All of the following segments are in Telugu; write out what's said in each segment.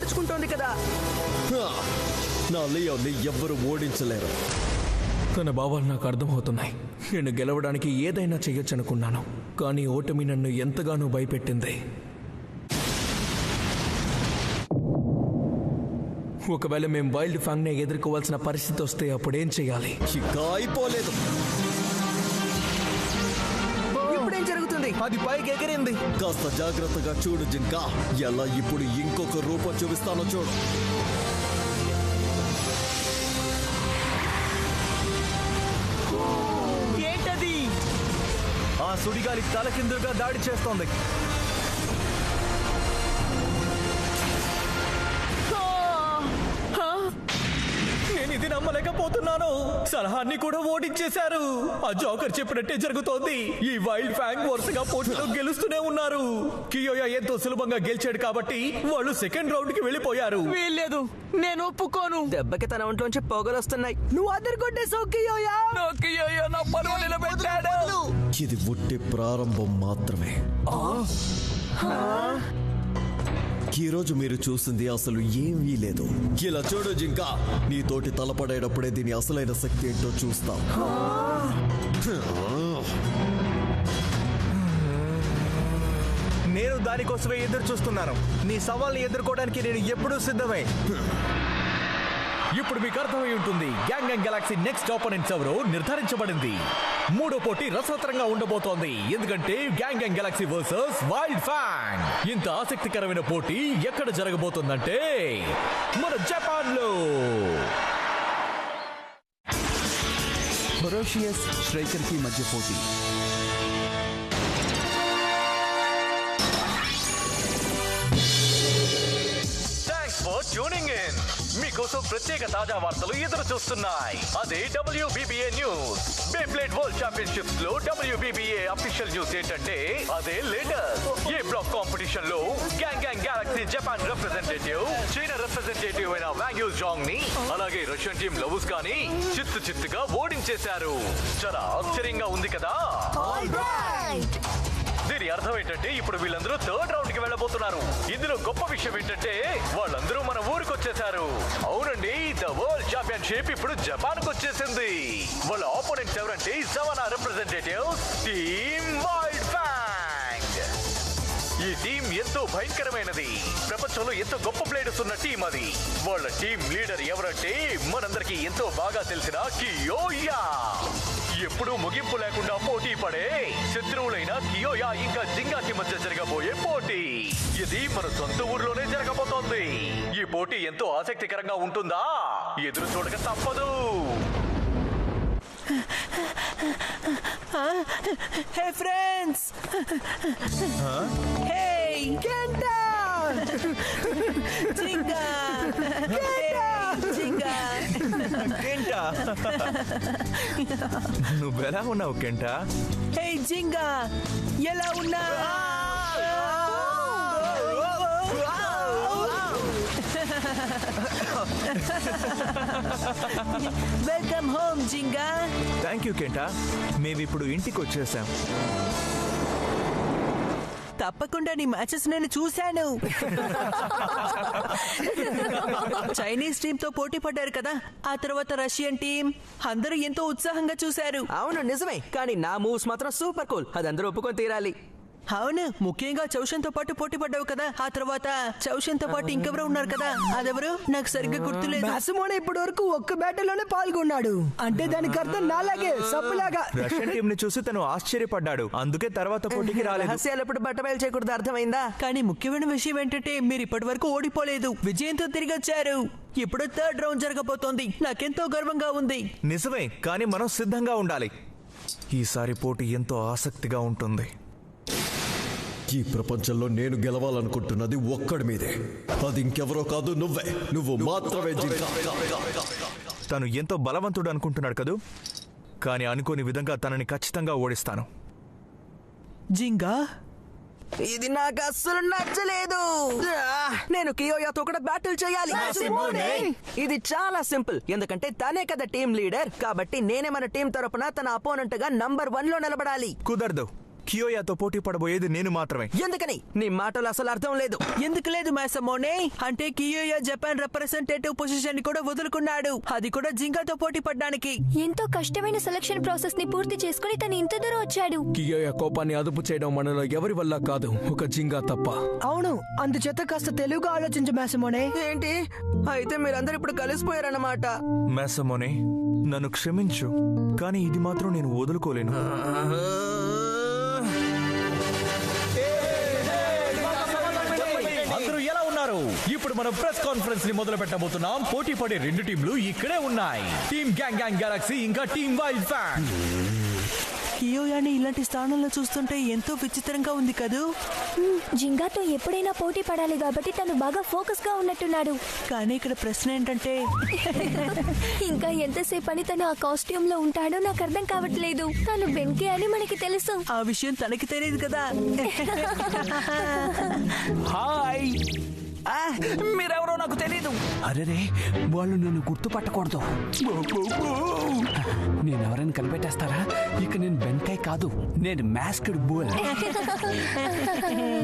మార్చుకుంటోంది కదా. నా లియోని ఎవ్వరూ ఓడించలేరు. తన భావాలు నాకు అర్థమవుతున్నాయి. నేను గెలవడానికి ఏదైనా చెయ్యొచ్చనుకున్నాను, కానీ ఓటమి నన్ను ఎంతగానో భయపెట్టింది. ఒకవేళ మేము వైల్డ్ ఫాంగ్నే ఎదుర్కోవాల్సిన పరిస్థితి వస్తే అప్పుడేం చెయ్యాలి? ఇంకా అయిపోలేదు. ఇప్పుడేం జరుగుతుంది? అది పైకి ఎగిరింది. కాస్త జాగ్రత్తగా చూడు జింకా. ఎలా ఇప్పుడు ఇంకొక రూపం చూపిస్తానో చూడు. ఏంటది? ఆ సుడిగాలి తలకిందులుగా దాడి చేస్తోంది. నేను ఇది నమ్మలేకపోతున్నాను. సలహాన్ని కూడా ఓడించేశారు. ఆ జోకర్ చెప్పినట్టే జరుగుతోంది. ఈ వైల్డ్ ఫ్యాంగ్ వరుసగా పోటీలో గెలుస్తూనే ఉన్నారు. కియోయా ఎంతో సులభంగా గెలిచాడు కాబట్టి వాళ్ళు సెకండ్ రౌండ్ కి వెళ్ళిపోయారు. వీల్లేదు, నేను ఒప్పుకోను. దెబ్బకి తన ఒంట్లోంచి పొగలొస్తున్నాయి. నువ్వు అదరగొట్టేసావు కియోయా. కియోయా నా పరువు నిలబెట్టాడు. ఇది ఒట్టి ప్రారంభం మాత్రమే. ఈ రోజు మీరు చూసింది అసలు ఏమీ లేదు. ఇలా చూడు జింకా, నీతోటి తలపడేటప్పుడే దీని అసలైన శక్తి ఏంటో చూస్తాం. నేను దానికోసమే ఎదురు చూస్తున్నాను. నీ సవాల్ని ఎదుర్కోవడానికి నేను ఎప్పుడూ సిద్ధమే. ఇప్పుడు మీకు అర్థమై ఉంటుంది, gang gang Galaxy next opponents ఎవరో నిర్ధారించబడింది. మూడో పోటీ రసవత్తరంగా ఉండబోతోంది. ఎందుకంటే gang gang Galaxy versus wild FANG. ఇంత ఆసక్తికరమైన పోటీ ఎక్కడ జరగబోతుందంటే మన జపాన్ లో. ఫెరోషియస్ స్ట్రైకర్ కి మధ్య పోటీ. Thanks for tuning in. మీకోసం ప్రత్యేక తాజా వార్తలు ఎదురు చూస్తున్నాయి. అదే WBBA news. Beyblade world championships లో WBBA అఫీషియల్ న్యూస్ ఏంటంటే అదే లేటెస్ట్. ఏ బ్లాక్ కాంపిటీషన్ లో gang gang Galaxy Japan representative, China representative అయిన వాంగ్ యూ జాంగ్ ని, అలాగే రష్యన్ టీం లవుస్ గాని చిత్తుగా ఓడించేశారు. చాలా ఆశ్చర్యంగా ఉంది కదా. దీని అర్థం ఏంటంటే ఇప్పుడు వీళ్ళందరూ థర్డ్ రౌండ్ కి వెళ్ళబోతున్నారు. ఇందులో గొప్ప విషయం ఏంటంటే వాళ్ళందరూ మన ఊరికి వచ్చేసారు. అవునండి, ద వరల్డ్ ఛాంపియన్షిప్ ఇప్పుడు జపాన్ కు వచ్చేసింది. వాళ్ళ ఆపోనెంట్స్ ఎవరంటే savannah representative team wild FANG. ఈ టీం ఎంతో భయంకరమైనది. ప్రపంచంలో ఎంతో గొప్ప ప్లేయర్స్ ఉన్న టీం అది. వాళ్ళ టీం లీడర్ ఎవరంటే మనందరికీ ఎంతో బాగా తెలిసిన కియోయా. ఎప్పుడూ ముగింపు లేకుండా పోటీ పడే శత్రువులైన కియోయా ఇంకా జింగాకి మధ్య జరగబోయే పోటీ. ఇది మన సొంత ఊర్లోనే జరగబోతోంది. ఈ పోటీ ఎంతో ఆసక్తికరంగా ఉంటుందా? ఎదురు చూడక తప్పదు. హే ఫ్రెండ్స్, హే కెంటా, జింగా, జింగా. కెంటా, నువ్వెలా ఉన్నావు కెంటా? హే జింగా, ఎలా ఉన్నా? Welcome home Jinga. Thank you కెంటా. మేమిప్పుడు ఇంటికి వచ్చేసాం. తప్పకుండా నీ మ్యాచెస్ నేను చూశాను. చైనీస్ టీమ్ తో పోటీ పడ్డారు కదా, ఆ తర్వాత రష్యన్ టీం, అందరూ ఎంతో ఉత్సాహంగా చూశారు. అవును నిజమే, కానీ నా మూవ్స్ మాత్రం సూపర్ కూల్. అది అందరూ ఒప్పుకొని తీరాలి. అవును, ముఖ్యంగా చౌషన్ తో పాటు పోటీ పడ్డావు కదా, ఆ తర్వాత చౌషన్ తో పాటు ఇంకెవరో ఉన్నారు కదా, అదెవరు నాకు సరిగ్గా గుర్తులేదు. మాసుమోనే ఇప్పటి వరకు ఒక్క బ్యాటిల్లోనే పాల్గొన్నాడు. అంటే దానికి అర్థం నాలాగే సబ్బులాగా. రష్యన్ టీం ని చూసి తను ఆశ్చర్యపడ్డాడు. అందుకే తర్వాత పోటీకి రాలేదు. రహస్యాలు ఎప్పుడు బట్టబయలు చేయకూడదు, అర్థమైందా? కానీ ముఖ్యమైన విషయం ఏంటంటే మీరు ఇప్పటి వరకు ఓడిపోలేదు, విజయంతో తిరిగి వచ్చారు. ఇప్పుడు థర్డ్ రౌండ్ జరగబోతోంది. నాకెంతో గర్వంగా ఉంది. నిజమే, కానీ మనం సిద్ధంగా ఉండాలి. ఈసారి పోటీ ఎంతో ఆసక్తిగా ఉంటుంది. ఈ ప్రపంచంలో నేను గెలవాలనుకుంటున్నది ఒక్కడి మీదే. అది ఇంకెవరో కాదు, నువ్వే. నువ్వు మాత్రమే జింకా. తను ఎంతో బలవంతుడు అనుకుంటున్నాడు కదూ, కానీ అనుకోని విధంగా తనని ఖచ్చితంగా ఓడిస్తాను. జింగా, ఇది నాకు అస్సలు నచ్చలేదు. నేను కియోయాతో కూడా బ్యాటిల్ చేయాలి. ఇది చాలా సింపుల్, ఎందుకంటే తనే కదా టీం లీడర్. కాబట్టి నేనే మన టీం తరపున తన అపోనెంట్ గా నంబర్ 1 లో నిలబడాలి. కుదరదు. కియోయాతో పోటీ పడబోయేది నేను మాత్రమే. ఎందుకని? నీ మాటలు అసలు అర్థం లేదు. ఎందుకు లేదు మాసమోనే? అంటే కియోయా జపాన్ రిప్రజెంటేటివ్ పొజిషన్ ని కూడా వదులుకున్నాడు, అది కూడా జింగాతో పోటీ పడడానికి. ఎంతో కష్టమైన సెలక్షన్ ప్రాసెస్ ని పూర్తి చేసుకుని తను ఇంత దూరం వచ్చాడు. కియోయా కోపాన్ని అదుపు చేయడం మనలో ఎవరి వల్ల కాదు, ఒక జింగా తప్ప. అవును, అందుచేత కాస్త తెలుగుగా ఆలోచించు మాసమోనే. ఏంటి? అయితే మీరందరూ ఇప్పుడు కలిసిపోయారన్నమాట. మాసమోనే, నన్ను క్షమించు, కానీ ఇది మాత్రం నేను వదులుకోలేను. అందరూ ఎలా ఉన్నారు? ఇప్పుడు మనం ప్రెస్ కాన్ఫరెన్స్ ని మొదలు పెట్టబోతున్నాం. పోటీ పడే రెండు టీంలు ఇక్కడే ఉన్నాయి, టీమ్ గ్యాంగ్ గ్యాంగ్ గెలాక్సీ ఇంకా టీమ్ వైల్డ్ ఫ్యాంగ్. కియోయాని ఇలాంటి స్థానంలో చూస్తుంటే ఎంతో విచిత్రంగా ఉంది కదూ. జింగాతో ఎప్పుడైనా పోటీ పడాలి కాబట్టి తను బాగా ఫోకస్ గా ఉన్నట్టున్నాడు. కానీ ఇక్కడ ప్రశ్న ఏంటంటే ఇంకా ఎంతసేపు అని తను ఆ కాస్ట్యూమ్ లో ఉంటాడో నాకు అర్థం కావట్లేదు. తను బెంకే అని మనకి తెలుసు. ఆ విషయం తనకి తెలియదు కదా. హాయ్, మీరెవరో నాకు తెలీదు. అరేరే, వాళ్ళు నన్ను గుర్తుపట్టకూడదు. నేనెవరైనా కనిపెట్టేస్తారా? ఇక నేను బెంకాయ్ కాదు, నేను మాస్క్డ్ బుల్.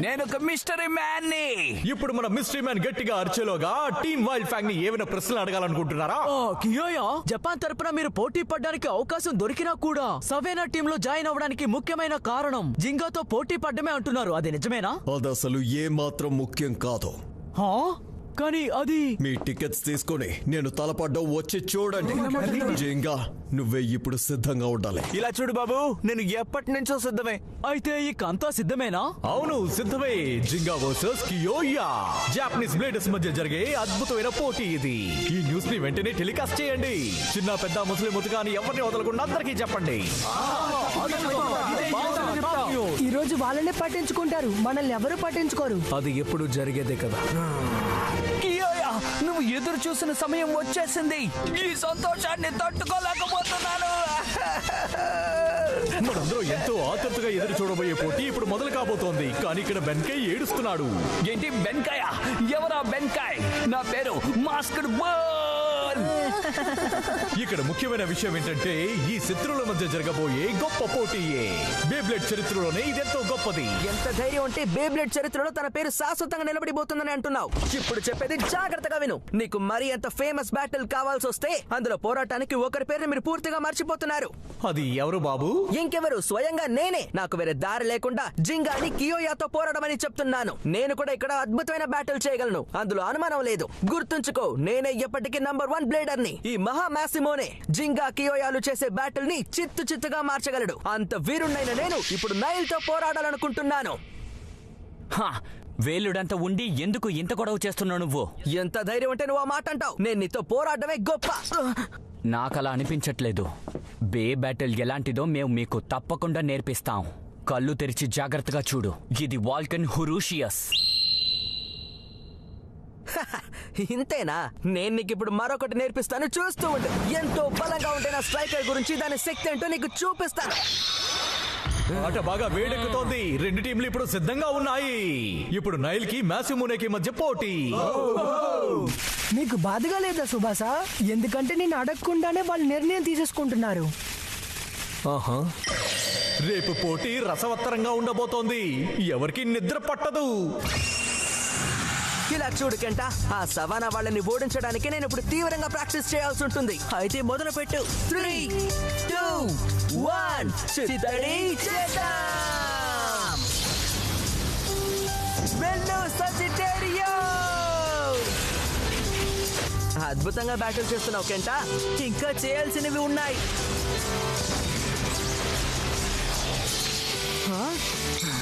నేను ఒక మిస్టరీ మ్యాన్ ని. ఇప్పుడు మన మిస్టరీ మ్యాన్ గట్టిగా అరిచేలోగా టీమ్ వైల్డ్ ఫ్యాంగ్ ని ఏమైనా ప్రశ్నలు అడగాలనుకుంటున్నారా? కియోయా, జపాన్ తరపున మీరు పోటీ పడడానికి అవకాశం దొరికినా కూడా సవేనా టీమ్ లో జాయిన్ అవ్వడానికి ముఖ్యమైన కారణం జింగాతో పోటీ పడ్డమే అంటున్నారు, అది నిజమేనా? అది అసలు ఏ మాత్రం ముఖ్యం కాదు. కానీ అది మీ టికెట్స్ తీసుకొని నేను తలపడ్డం వచ్చి చూడండి. జింగా, నువ్వే ఇప్పుడు సిద్ధంగా ఉండాలి. ఇలా చూడు బాబు, నేను ఎప్పటి నుంచో సిద్ధమే. అయితే ఇక అంతా సిద్ధమేనా? అవును, సిద్ధమే. జింగా వర్సెస్ కియోయా, జాపనీస్ బ్లేడర్స్ మధ్య జరిగే అద్భుతమైన పోటీ ఇది. ఈ న్యూస్ ని వెంటనే టెలికాస్ట్ చేయండి. చిన్న పెద్ద ముస్లిం ముతుగా అని ఎవరిని వదలకుండా అందరికీ చెప్పండి. ఈ రోజు వాళ్ళనే పట్టించుకుంటారు, మనల్ని ఎవరు పట్టించుకోరు. అది ఎప్పుడు జరిగేదే కదా. కియోయా, నువ్వు ఎదురు చూసిన సమయం వచ్చేసింది. ఈ సంతోషాన్ని తట్టుకోలేకపోతున్నాను. మనందరూ ఎంతో ఆతృతగా ఎదురు చూడబోయే పోటీ ఇప్పుడు మొదలు కాబోతోంది. కానీ ఇక్కడ బెన్కై ఏడుస్తున్నాడు. ఏంటి బెంకాయ? ఎవరా బెంకాయ్? నా పేరు మాస్క్డ్ బుల్. ఇక్కడ ముఖ్యమైన విషయం ఏంటంటే ఈ శత్రువుల మధ్య జరగబోయే గొప్ప పోటీయే. బేబ్లెడ్ చరిత్రలోనే ఇదెంతో గొప్పది. ఎంత ధైర్యం ఉంటే బేబ్లెడ్ చరిత్రలో తన పేరు శాశ్వతంగా నిలబడిపోతుందని అంటున్నావు? ఇప్పుడు చెప్పేది జాగ్రత్తగా విను. నీకు మరీ ఎంత ఫేమస్ బ్యాటిల్ కావాల్సి వస్తే అందులో పోరాటానికి ఒకరి పేరుని మీరు పూర్తిగా మర్చిపోతున్నారు. అది ఎవరు బాబు? ఇంకెవరు? స్వయంగా నేనే. నాకు వేరే దారి లేకుండా జింగాని కియోయాతో పోరాడమని చెప్తున్నాను. నేను కూడా ఇక్కడ అద్భుతమైన బ్యాటిల్ చేయగలను, అందులో అనుమానం లేదు. గుర్తుంచుకో, నేనే ఎప్పటికీ నంబర్ 1 బ్లేడర్ ని. ఈ మహా మాసిమోనే జింగా కియోయాలు చేసే బ్యాటిల్ ని చిత్తుగా మార్చగలడు. అంత వీరుణ్ణైన నేను ఇప్పుడు నైల్ తో పోరాడాలనుకుంటున్నాను. వేలుడంతా ఉండి ఎందుకు ఇంత గొడవ చేస్తున్నావు నువ్వు? ఎంత ధైర్యం అంటే నువ్వు ఆ మాట అంటావు? నేను నీతో పోరాడమే గొప్ప. నాకలా అనిపించట్లేదు. బే బ్యాటిల్ ఎలాంటిదో మేము మీకు తప్పకుండా నేర్పిస్తాం. కళ్ళు తెరిచి జాగ్రత్తగా చూడు. ఇది వాల్కన్ హురూషియస్. ఇంతేనా? నేను నీకు ఇప్పుడు మరొకటి నేర్పిస్తాను, చూస్తూ ఉండు. ఎంతో బలంగా ఉంటే నా స్ట్రైకర్ గురించి, దాని శక్తి ఏంటో నీకు చూపిస్తాను. ఆట బాగా వేడెక్కుతోంది. రెండు టీంలు ఇప్పుడు సిద్ధంగా ఉన్నాయి. ఇప్పుడు నైల్ కి మాసిమోనేకి మధ్య పోటీ. మీకు బాధగా లేదా సుభాష? ఎందుకంటే నేను అడగకుండానే వాళ్ళు నిర్ణయం తీసేసుకుంటున్నారు. రేపు పోటీ రసవత్తరంగా ఉండబోతోంది. ఎవరికి నిద్ర పట్టదు. ఇలా చూడు కెంట, ఆ సవానా వాళ్ళని ఓడించడానికి నేను ఇప్పుడు తీవ్రంగా ప్రాక్టీస్ చేయాల్సి ఉంటుంది. అయితే మొదలు పెట్టు. 3, 2, 1 చిత్తడి చేద్దాం. వెళ్ళు సజిటేరియో. అద్భుతంగా బ్యాటిల్ చేస్తున్నావు కెంట. ఇంకా చేయాల్సినవి ఉన్నాయి.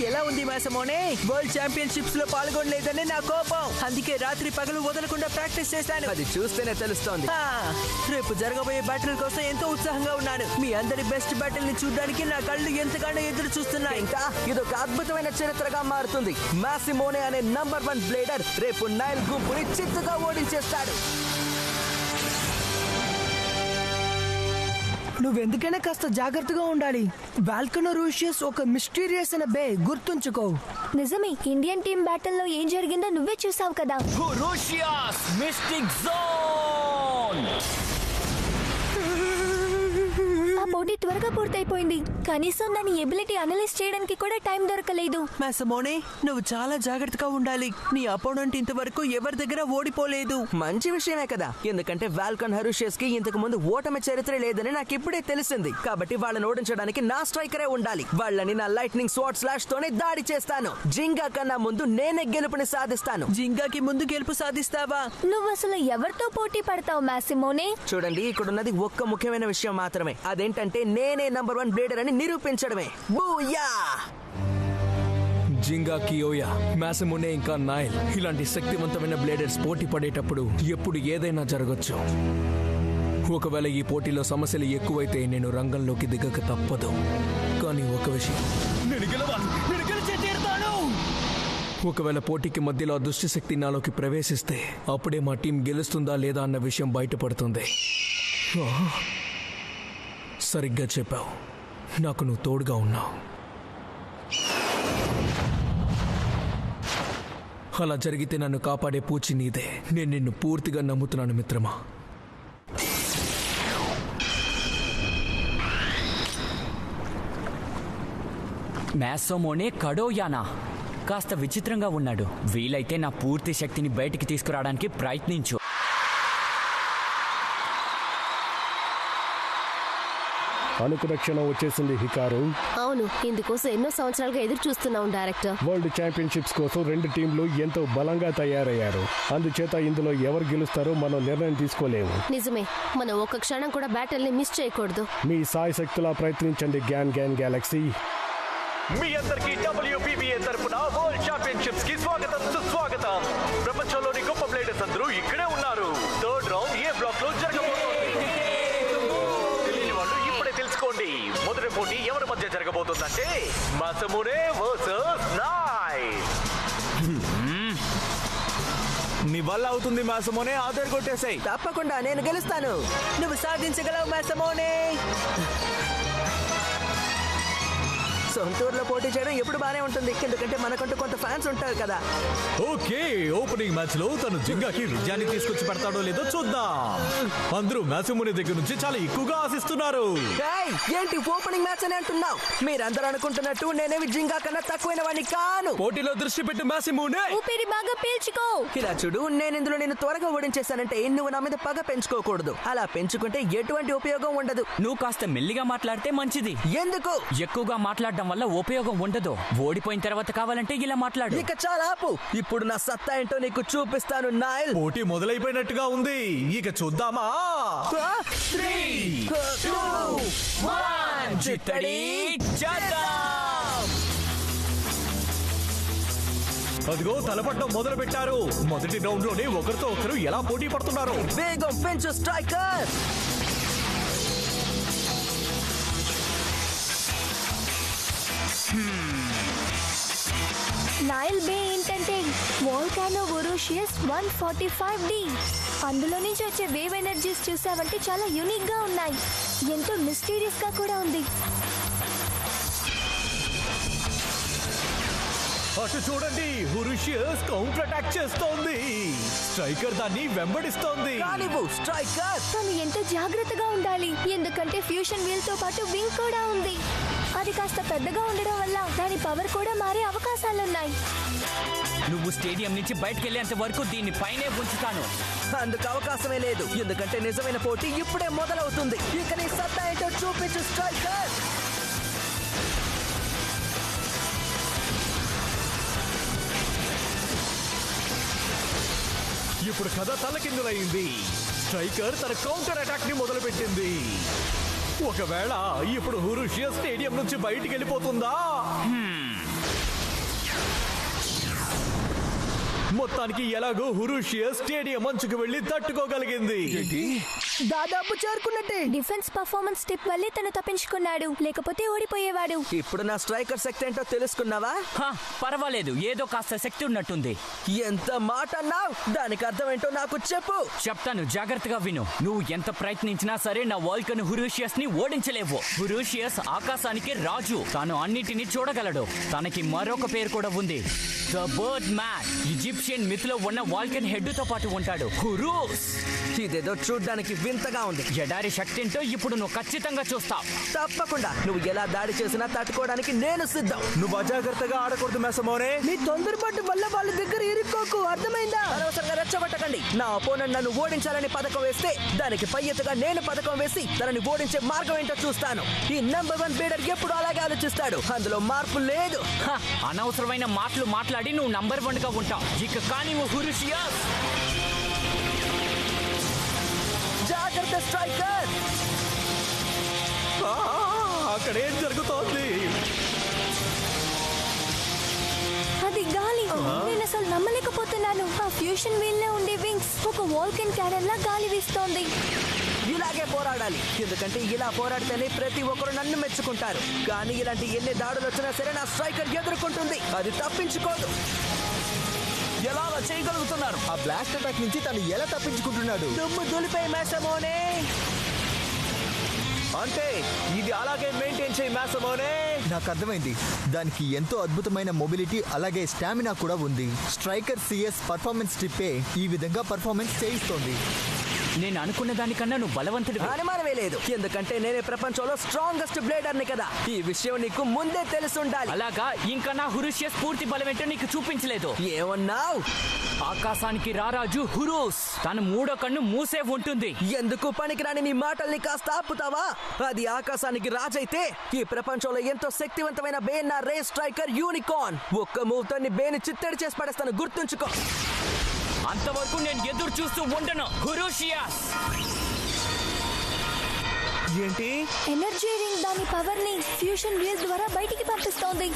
ఎలా ఉంది మాసమోనే? వరల్డ్ ఛాంపియన్షిప్స్ లో పాల్గొనలేదని నా కోపం. అందుకే రాత్రి పగలు వదలకుండా ప్రాక్టీస్ చేశాను. అది చూస్తేనే తెలుస్తోంది. రేపు జరగబోయే బ్యాటిల్ కోసం ఎంతో ఉత్సాహంగా ఉన్నాను. మీ అందరి బెస్ట్ బ్యాటిల్ ని చూడడానికి నా కళ్ళు ఎంతగానో ఎదురు చూస్తున్నాయి. ఇంకా ఇదొక అద్భుతమైన చరిత్రగా మారుతుంది. మాసిమోనే అనే నంబర్ 1 బ్లేడర్ రేపు నైల్ గుంపుని చిత్తుగా ఓడించేస్తాడు. నువ్వెందుకైనా కాస్త జాగ్రత్తగా ఉండాలి. వాల్కన్ హురూషియస్ ఒక మిస్టీరియస్ అయిన బే, గుర్తుంచుకో. నిజమే, ఇండియన్ టీం బ్యాటిల్లో ఏం జరిగిందో నువ్వే చూసావు కదా. హురూషియస్ మిస్టిక్ జోన్. ఆ పోటీ త్వరగా పూర్తయిపోయింది. కనీసం దాని ఎబిలిటీ అనలైజ్ చేయడానికి కూడా టైం దొరకలేదు. మాసమోనే, నువ్వు చాలా జాగ్రత్తగా ఉండాలి. నీ అపోనెంట్ ఇంతవరకు ఎవరి దగ్గర ఓడిపోలేదు. మంచి విషయమే కదా, ఎందుకంటే వాల్కన్ హరుషియస్ కి ఇంతకు ముందు ఓటమి చరిత్ర లేదని నాకు ఇప్పుడే తెలిసింది. కాబట్టి వాళ్ళని ఓడించడానికి నా స్ట్రైకరే ఉండాలి. వాళ్ళని నా లైట్నింగ్ స్వాట్ స్లాష్ తోనే దాడి చేస్తాను. జింగా కన్నా ముందు నేనే గెలుపుని సాధిస్తాను. జింగాకి ముందు గెలుపు సాధిస్తావా? నువ్వు అసలు ఎవరితో పోటీ పడతావు మాసిమోనే? చూడండి, ఇక్కడున్నది ఒక్క ముఖ్యమైన విషయం మాత్రమే. అదేంటంటే నేనే నంబర్ 1 బ్లేడర్ అని నిరూపించడమే. బూయా! జింగా, కియోయా, మాసమోనే ఇంకా నైల్ ఇలాంటి శక్తివంతమైన బ్లేడర్స్ పోటీ పడేటప్పుడు ఎప్పుడు ఏదైనా జరగచ్చు. ఒకవేళ ఈ పోటీలో సమస్యలు ఎక్కువైతే నేను రంగంలోకి దిగక తప్పదు. కానీ ఒక విషయం, ఒకవేళ పోటీకి మధ్యలో దుష్ట శక్తి నాలోకి ప్రవేశిస్తే అప్పుడే మా టీం గెలుస్తుందా లేదా అన్న విషయం బయటపడుతుంది. సరిగ్గా చెప్పావు, నాకు నువ్వు తోడుగా ఉన్నావు. అలా జరిగితే నన్ను కాపాడే పూచి నీదే. నేను నిన్ను పూర్తిగా నమ్ముతున్నాను మిత్రమా. మాసమోనే కడోయానా కాస్త విచిత్రంగా ఉన్నాడు. వీలైతే నా పూర్తి శక్తిని బయటికి తీసుకురావడానికి ప్రయత్నించు. అనుకున్న క్షణం వచ్చేసింది హికారు. అవును, ఇందుకోసం ఎన్నో సంవత్సరాలుగా ఎదురు చూస్తున్నాం డైరెక్టర్. వరల్డ్ ఛాంపియన్షిప్స్ కోసం 2 టీంలు ఎంతో బలంగా తయారయ్యారు. అందుచేత ఇందులో ఎవరు గెలుస్తారో మనం నిర్ణయం తీసుకోలేము. నిజమే, మనం ఒక్క క్షణం కూడా బ్యాటిల్ ని మిస్ చేయకూడదు. మీ సాయశక్తులా ప్రయత్నించండి గ్యాన్ గ్యాలక్సీ. మీ అందరికీ WPBA తరపున వరల్డ్ ఛాంపియన్షిప్స్ కి స్వాగతం, సుస్వాగతం. ప్రపంచంలోని గొప్ప బ్లేడర్స్ అందరూ ఇక్కడే ఉన్నారు. థర్డ్ రౌండ్ ఏ బ్లాక్ లో జరగబోతోంది. తెలియని వాళ్ళు ఇప్పుడే తెలుసుకోండి. మొదటి పోటీ ఎవరి మధ్య జరగబోతుందంటే మాసమోనే వర్సెస్ నైల్. నీ వల్ల అవుతుంది మాసమోనే, ఆధార్ కొట్టేసాయి. తప్పకుండా నేను గెలుస్తాను. నువ్వు సాధించగలవు మాసమోనే. సొంతూరులో పోటీ చేయడం ఎప్పుడు బానే ఉంటుంది, ఎందుకంటే మనకంటూ కొంత ఫ్యాన్స్ ఉంటారు కదా. ఓకే, ఓపెనింగ్ మ్యాచ్ లో తను జింగాకి విజయాన్ని తీసుకొచ్చి పెడతాడో లేదో చూద్దాం. అందరూ మాసమోనే దగ్గర నుంచి చాలా ఎక్కువగా ఆశిస్తున్నారు. ఏంటి ఓపెనింగ్ మ్యాచ్ అని అంటున్నావు? మీరందరూ అనుకుంటున్నట్టు నేనేమి జింగా కన్నా తక్కువైన వాడిని కాను. పోటీలో దృష్టి పెట్టి మాసమోనే, ఊపిరి బాగా పీల్చుకో. ఇలా చూడు, నేను ఇందులో నేను త్వరగా ఓడించేశానంటే నువ్వు నా మీద పగ పెంచుకోకూడదు. అలా పెంచుకుంటే ఎటువంటి ఉపయోగం ఉండదు. నువ్వు కాస్త మెల్లిగా మాట్లాడితే మంచిది. ఎందుకు? ఎక్కువగా మాట్లాడడం వల్ల ఉపయోగం ఉండదు. ఓడిపోయిన తర్వాత కావాలంటే ఇలా మాట్లాడు. ఇక చాలా ఆపు. ఇప్పుడు నా సత్తా ఏంటో నీకు చూపిస్తాను నైల్. పోటీ మొదలైపోయినట్టుగా ఉంది, ఇక చూద్దామా? 3, 2, 1 చిత్తడి చేద్దాం. అదిగో తలపట్టం మొదలు పెట్టారు. మొదటి రౌండ్ లోనే ఒకరితో ఒకరు ఎలా పోటీ పడుతున్నారు. వేగం పెంచు స్ట్రైకర్. నైల్ బే ఏంటంటే వోల్కానో హురూషియస్ 145D. అందులో నుంచి వచ్చే వేవ్ ఎనర్జీస్ చూసావంటే చాలా యూనిక్ గా ఉన్నాయి. ఎంతో మిస్టీరియస్ గా కూడా ఉంది. అటు చూడండి, హురూషియస్ కౌంటర్ అటాక్ చేస్తోంది. స్ట్రైకర్ దాన్ని వెంబడిస్తోంది. స్ట్రైకర్ తను ఎంతో జాగ్రత్తగా ఉండాలి, ఎందుకంటే ఫ్యూషన్ వీల్ తో పాటు వింగ్ కూడా ఉంది. అది కాస్త పెద్దగా ఉండడం వల్ల దాని పవర్ కూడా మారే అవకాశాలున్నాయి. నువ్వు స్టేడియం నుంచి బయటకు వెళ్ళేంత వరకు దీన్ని పైనే ఉంచుతాను. అందుకు అవకాశమే లేదు, ఎందుకంటే నిజమైన పోటీ ఇప్పుడే మొదలవుతుంది. ఇక నీ సత్తా ఏంటో చూపించు స్ట్రైకర్. ఇప్పుడు కథ తలకిందులైంది. స్ట్రైకర్ తన కౌంటర్ అటాక్ ని మొదలుపెట్టింది. ఒకవేళ ఇప్పుడు హురూషియస్ స్టేడియం నుంచి బయటికి వెళ్ళిపోతుందా? మొత్తానికి ఎలాగో హురూషియస్ స్టేడియం అంచుకు వెళ్లి తట్టుకోగలిగింది. దాదాపు చేరుకున్నట్టే. డిఫెన్స్ పర్ఫార్మెన్స్ టిప్ వల్లే తను తప్పించుకున్నాడు, లేకపోతే ఓడిపోయేవాడు. ఇప్పుడు నా స్ట్రైకర్ శక్తి ఏంటో తెలుసుకున్నావా? పర్వాలేదు, ఏదో కాస్త శక్తి ఉన్నట్టుంది. ఎంత మాట అన్నావు? దానికి అర్థం ఏంటో నాకు చెప్పు. చెప్తాను, జాగ్రత్తగా విను. నువ్వు ఎంత ప్రయత్నించినా సరే నా వాల్కన్ హురూషియస్ ని ఓడించలేవు. హురూషియస్ ఆకాశానికి రాజు, తాను అన్నిటినీ చూడగలడు. తనకి మరొక పేరు కూడా ఉంది, the bird man. Egyptian Egyptian myth లో ఉన్న వాల్కెన్ హెడ్ తో పాటు ఉంటాడు హురూస్. ఇదేదో చూడ్డానికి వింతగా ఉంది. ఎడారి శక్తి ఏంటో ఇప్పుడు నువ్వు ఖచ్చితంగా చూస్తావు. తప్పకుండా. నువ్వు ఎలా దాడి చేసినా తట్టుకోవడానికి నేను సిద్ధం. నువ్వు అజాగ్రత్తగా ఆడకూడదు మేసమోనే. మీ తొందరపాటు వల్ల వాళ్ళ దగ్గర ఇరుక్కోకు, అర్థమైందా? అనవసరంగా రెచ్చగొట్టకండి. నా అపోనెంట్ నన్ను ఓడించాలని పథకం వేస్తే దానికి పై ఎత్తుగా నేను పథకం వేసి తనని ఓడించే మార్గం ఏంటో చూస్తాను. ఈ నంబర్ 1 బ్లేడర్ ఎప్పుడు అలాగే ఆలోచిస్తాడు. అందులో మార్పు లేదు. అనవసరమైన మాటలు మాట్లాడి నువ్వు నంబర్ 1 గా ఉంటావు. ఇక కానీ హురూషియస్. జాగ్రత్త స్ట్రైకర్. అక్కడ ఏం జరుగుతోంది? అది గాలి. నేను అసలు నమ్మలేకపోతున్నాను. ఆ ఫ్యూషన్ వీల్ లో ఉండే వింగ్స్ ఒక వాల్కెన్ క్యానన్ లా గాలి వీస్తోంది. ఇలాగే పోరాడాలి. ఎందుకంటే ఇలా పోరాడితేనే ప్రతి ఒక్కరు నన్ను మెచ్చుకుంటారు. కానీ ఇలాంటి ఎన్ని దాడులు వచ్చినా సరే నా స్ట్రైకర్ ఎదుర్కొంటుంది. అది తప్పించుకోదు. ఎలా అలా చేయగలుగుతున్నారు? ఆ బ్లాస్ట్ అటాక్ నుంచి తను ఎలా తప్పించుకుంటున్నాడు? దుమ్ము దులిపే మేసమోనే. అంటే ఇది అలాగే మెయింటైన్ చేయి మేసమోనే. నాకు అర్థమైంది. దానికి ఎంతో అద్భుతమైన మొబిలిటీ అలాగే స్టామినా కూడా ఉంది. స్ట్రైకర్ సిఎస్ పర్ఫార్మెన్స్ స్ట్రిప్పే ఈ విధంగా పర్ఫార్మెన్స్ చేయిస్తోంది. నేను అనుకున్న దానికన్నా నువ్వు బలవంతుడు. అనుమానమే లేదు. ఎందుకంటే నేనే ప్రపంచంలో స్ట్రాంగెస్ట్ బ్లేడర్ ని కదా. ఈ విషయం నీకు ముందే తెలుసుండాలి. అలాగా? ఇంకా నా హురూషియస్ పూర్తి బలమేంటో నీకు చూపించలేదు. ఏమన్నావు? ఆకాశానికి రారాజు హురూస్ తన 3వ కన్ను మూసే ఉంటుంది. ఎందుకు పనికిరాని నీ మాటల్ని కాస్త ఆపుతావా? అది ఆకాశానికి రాజైతే ఈ ప్రపంచంలో ఎంతో శక్తివంతమైన బే నా రే స్ట్రైకర్ యూనికార్న్. ఒక్క మూవ్ తో నీ బేని చిత్తడి చేసి పడేస్తాను, గుర్తుంచుకో. అంతవరకు నేను ఎదురు చూస్తూ ఉండను హురూషియస్. ఏంటి? ఎనర్జీ రింగ్ దాని పవర్ ని ఫ్యూషన్ వీల్ ద్వారా బయటికి పంపిస్తోంది.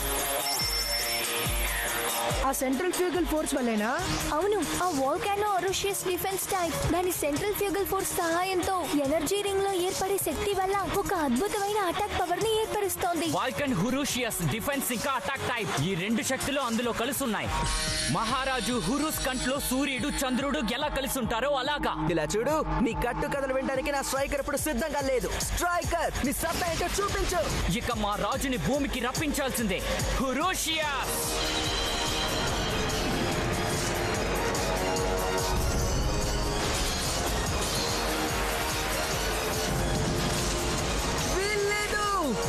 ఆ సెంట్రల్ ఫ్యూగల్ ఫోర్స్ వల్లేనా? అవును, ఆ వోల్కానో ఒరూషియస్ డిఫెన్స్ టైప్ దాని సెంట్రల్ ఫ్యూగల్ ఫోర్స్ సహాయంతో ఎనర్జీ రింగ్ లో ఏర్పడే శక్తి వల్ల ఒక అద్భుతమైన అటాక్ పవర్ ని ఏర్పరుస్తోంది. వాల్కన్ హురూషియస్ డిఫెన్స్ ఇంకా అటాక్ టైప్ ఈ 2 శక్తులు అందులో కలుసున్నాయి. మహారాజు హురూస్ కంట్లో సూర్యుడు చంద్రుడు ఎలా కలిసి ఉంటారో అలాగా. ఇలా చూడు, నీ కట్టు కథలు వినడానికి నా స్ట్రైకర్ ఇప్పుడు సిద్ధంగా లేదు. స్ట్రైకర్, నీ సత్తా ఏంటో చూపించు. ఇక మా రాజుని భూమికి రప్పించాల్సిందే హురూషియస్.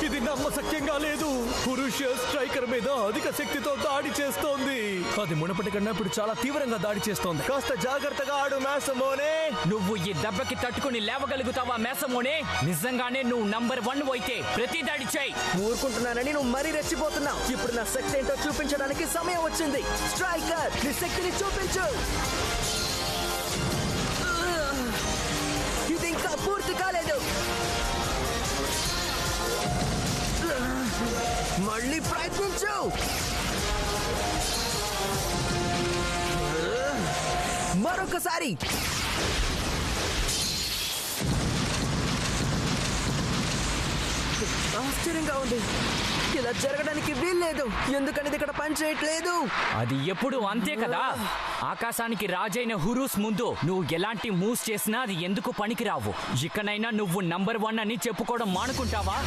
ఇది నమ్మశక్యంగా లేదు. హురూషియస్ స్ట్రైకర్ మీద అధిక శక్తితో దాడి చేస్తోంది. అది మునుపటి కన్నా ఇప్పుడు చాలా తీవ్రంగా దాడి చేస్తోంది. కాస్త జాగ్రత్తగా ఆడు మేసమోనే. నువ్వు ఈ దెబ్బకి తట్టుకుని లేవగలుగుతావా మేసమోనే? నిజంగానే నువ్వు నంబర్ 1 అయితే ప్రతి దాడి చేయి. ఊరుకుంటున్నానని నువ్వు మరీ రెచ్చిపోతున్నావు. ఇప్పుడు నా శక్తి ఏంటో చూపించడానికి సమయం వచ్చింది. స్ట్రైకర్, నీ శక్తిని చూపించు. ఇది ఇంకా పూర్తి కాలేదు. మళ్ళీ ప్రయత్నించు. మరొకసారి. ఆశ్చర్యంగా ఉంది. ఇలా జరగడానికి వీల్లేదు. ఎందుకని ఇక్కడ పని చేయట్లేదు? అది ఎప్పుడు అంతే కదా. ఆకాశానికి రాజైన హురూస్ ముందు నువ్వు ఎలాంటి మూవ్స్ చేసినా అది ఎందుకు పనికిరావు. ఇకనైనా నువ్వు నంబర్ 1 అని చెప్పుకోవడం మానుకుంటావా?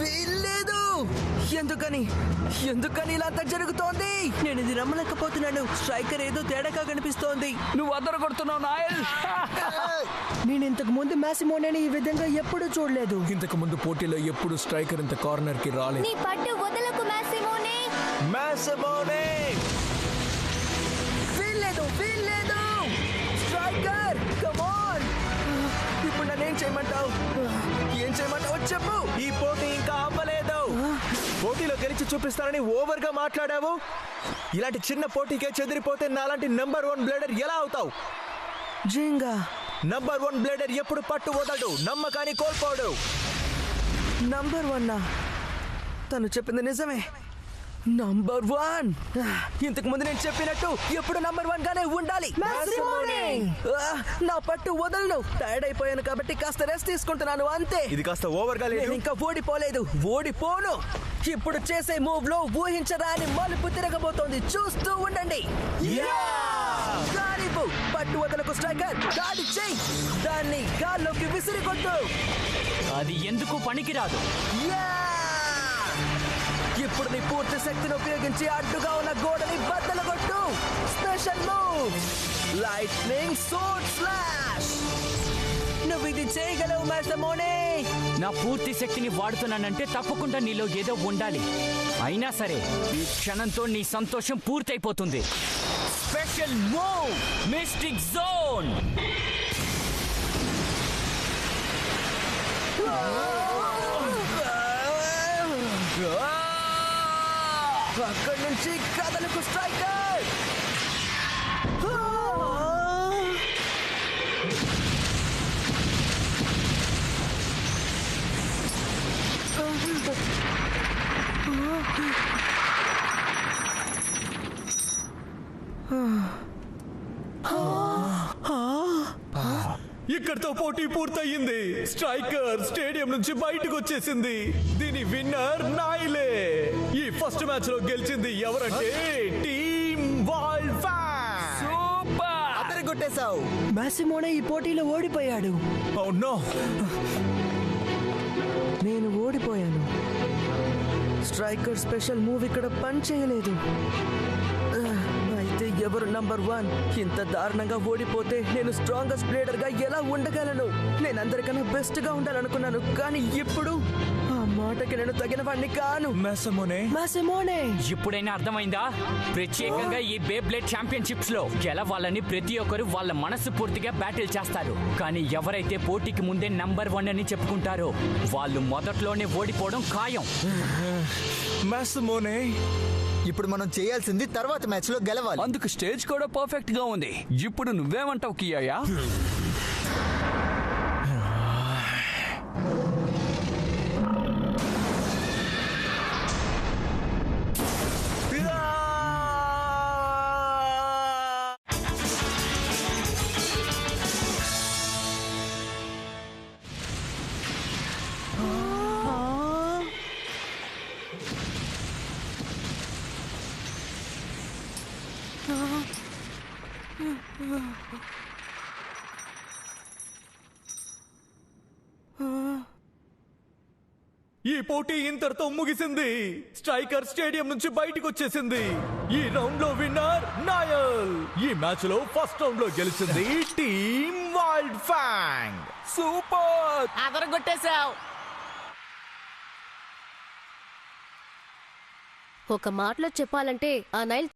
వీల్లేదు. ఎందుకని ఇలా జరుగుతోంది? నేను ఇది నమ్మలేకపోతున్నాను. స్ట్రైకర్ ఏదో తేడాగా కనిపిస్తోంది. నువ్వు అద్దరు కొడుతున్నావు నాయల్. నేను ఇంతకు ముందు మ్యాసిమోనేని ఈ విధంగా ఎప్పుడూ చూడలేదు. ఇంతకు ముందు పోటీలో ఎప్పుడు స్ట్రైకర్ ఇంత కార్నర్ కి రాలేదు. నీ పట్టు వదలకు మ్యాసిమోనే. మేసమోనే. వీల్లేదు. Striker, come on. ఇప్పుడు నన్నేం చేయమంటావు? ఏం చేయమంటావు చెప్పు. ఈ పోటీ ఇంకా అవ్వలేదు. పోటీలో గెలిచి చూపిస్తానని ఓవర్ గా మాట్లాడావు. ఇలాంటి చిన్న పోటీకే చెదిరిపోతే నాలాంటి నంబర్ 1 బ్లేడర్ ఎలా అవుతావు? జింగా, నంబర్ 1 బ్లేడర్ ఎప్పుడు పట్టు వదలడు, నమ్మకాన్ని కోల్పోడు. నంబర్ 1 తను చెప్పింది నిజమే. నంబర్ 1. ఇంతకు ముందు నేను చెప్పినట్టు ఎప్పుడు నంబర్ 1 గానే ఉండాలి. నా పట్టు వదలను. టైర్డ్ అయిపోయాను కాబట్టి కాస్త రెస్ట్ తీసుకుంటున్నాను అంతే. ఇది కాస్త ఓవర్ గా లేదు. ఇంకా ఓడిపోలేదు, ఓడిపోను. ఇప్పుడు చేసే మూవ్ లో ఊహించరాని మలుపు తిరగబోతోంది. చూస్తూ ఉండండి. గాలిపు, పట్టు వదలకు స్ట్రైకర్. దాడి చెయ్యి. దాన్ని గాల్లోకి విసిరికొట్టు. అది ఎందుకు పనికిరాదు. ఇప్పుడు నీ పూర్తి శక్తిని ఉపయోగించి అడ్డుగా ఉన్న గోడని బద్దలు కొట్టు. Special move lightning sword slash. నువ్వు ఇది చేయగలవు మాసమోనే. నా పూర్తి శక్తిని వాడుతున్నానంటే తప్పకుండా నీలో ఏదో ఉండాలి. అయినా సరే ఈ క్షణంతో నీ సంతోషం పూర్తయిపోతుంది. Special move mystic zone. అక్కడి నుంచి కదలకు స్ట్రైకర్. ఇక్కడితో పోటీ పూర్తయింది. స్ట్రైకర్ స్టేడియం నుంచి బయటకు వచ్చేసింది. దీని విన్నర్ నాయిలే. ఈ ఫస్ట్ మ్యాచ్ లో గెలిచింది ఎవరంటే టీమ్ వరల్డ్ ఫ్యాంగ్. సూపర్. అతను కొట్టేశావు. మాసిమోనే ఈ పోటీలో ఓడిపోయాడు. Oh no. నేను ఓడిపోయాను. స్ట్రైకర్ స్పెషల్ మూవ్ ఇక్కడ పని చేయలేదు. అయితే ఎవరు నంబర్ 1? ఇంత దారుణంగా ఓడిపోతే నేను స్ట్రాంగెస్ట్ ప్లేయర్ గా ఎలా ఉండగలను? నేను అందరికన్నా బెస్ట్ గా ఉండాలనుకున్నాను, కానీ ఇప్పుడు ఆ మాటకి నేను తగిన వాడిని కాను. మాసిమోనే ఇప్పుడైనా అర్థమైందా? ప్రత్యేకంగా ఈ బేబ్లేడ్ ఛాంపియన్షిప్స్ లో గెలవాలని ప్రతి ఒక్కరు వాళ్ళ మనసు పూర్తిగా బ్యాటిల్ చేస్తారు. కానీ ఎవరైతే పోటీకి ముందే నంబర్ 1 అని చెప్పుకుంటారో వాళ్ళు మొదట్లోనే ఓడిపోవడం ఖాయం. మాసమోనే, ఇప్పుడు మనం చేయాల్సింది తర్వాత మ్యాచ్ లో గెలవాలి. అందుకు స్టేజ్ కూడా పర్ఫెక్ట్ గా ఉంది. ఇప్పుడు నువ్వేమంటావు కియాయా? ఈ పోటీ ఇంతటితో ముగిసింది. స్ట్రైకర్ స్టేడియం నుంచి బయటకు వచ్చేసింది. ఈ రౌండ్ లో విన్నర్ నాయల్. ఈ మ్యాచ్ లో ఫస్ట్ రౌండ్ లో గెలిచింది టీమ్ వరల్డ్ ఫ్యాంగ్. సూపర్. అదరగొట్టేశావు. ఒక మాటలో చెప్పాలంటే ఆ నైల్